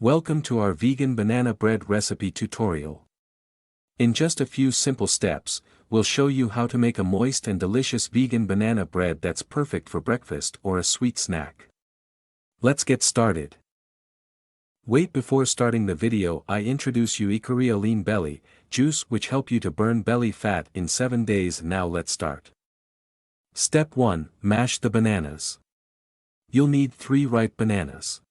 Welcome to our vegan banana bread recipe tutorial. In just a few simple steps, we'll show you how to make a moist and delicious vegan banana bread that's perfect for breakfast or a sweet snack. Let's get started. Wait, before starting the video, I introduce you Lean Belly juice, which help you to burn belly fat in 7 days. Now let's start. Step 1. Mash the bananas. You'll need 3 ripe bananas.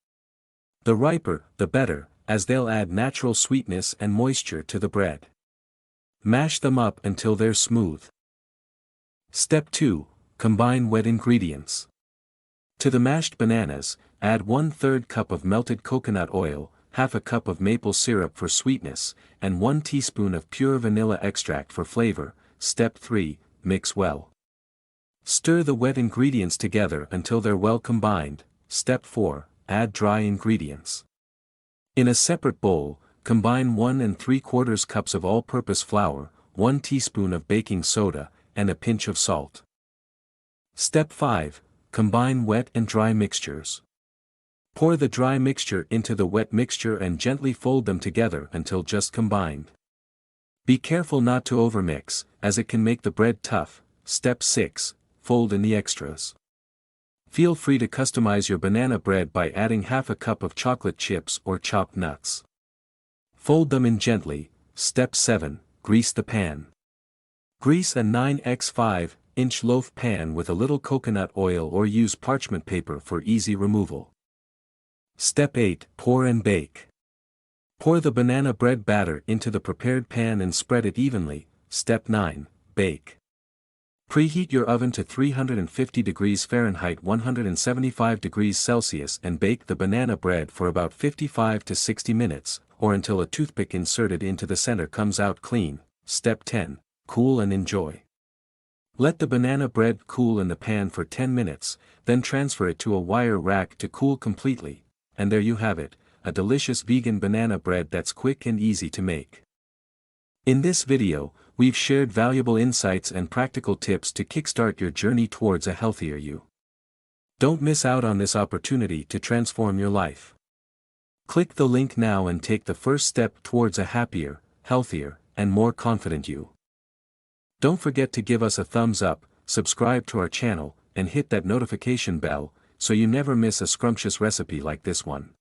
The riper, the better, as they'll add natural sweetness and moisture to the bread. Mash them up until they're smooth. Step 2. Combine wet ingredients. To the mashed bananas, add 1/3 cup of melted coconut oil, half a cup of maple syrup for sweetness, and 1 teaspoon of pure vanilla extract for flavor. Step 3. Mix well. Stir the wet ingredients together until they're well combined. Step 4. Add dry ingredients. In a separate bowl, combine 1 3/4 cups of all-purpose flour, 1 teaspoon of baking soda, and a pinch of salt. Step 5. Combine wet and dry mixtures. Pour the dry mixture into the wet mixture and gently fold them together until just combined. Be careful not to overmix, as it can make the bread tough. Step 6. Fold in the extras. Feel free to customize your banana bread by adding half a cup of chocolate chips or chopped nuts. Fold them in gently. Step 7. Grease the pan. Grease a 9x5-inch loaf pan with a little coconut oil or use parchment paper for easy removal. Step 8. Pour and bake. Pour the banana bread batter into the prepared pan and spread it evenly. Step 9. Bake. Preheat your oven to 350 degrees Fahrenheit 175 degrees Celsius and bake the banana bread for about 55 to 60 minutes, or until a toothpick inserted into the center comes out clean. Step 10. Cool and enjoy. Let the banana bread cool in the pan for 10 minutes, then transfer it to a wire rack to cool completely, and there you have it, a delicious vegan banana bread that's quick and easy to make. In this video, we've shared valuable insights and practical tips to kickstart your journey towards a healthier you. Don't miss out on this opportunity to transform your life. Click the link now and take the first step towards a happier, healthier, and more confident you. Don't forget to give us a thumbs up, subscribe to our channel, and hit that notification bell, so you never miss a scrumptious recipe like this one.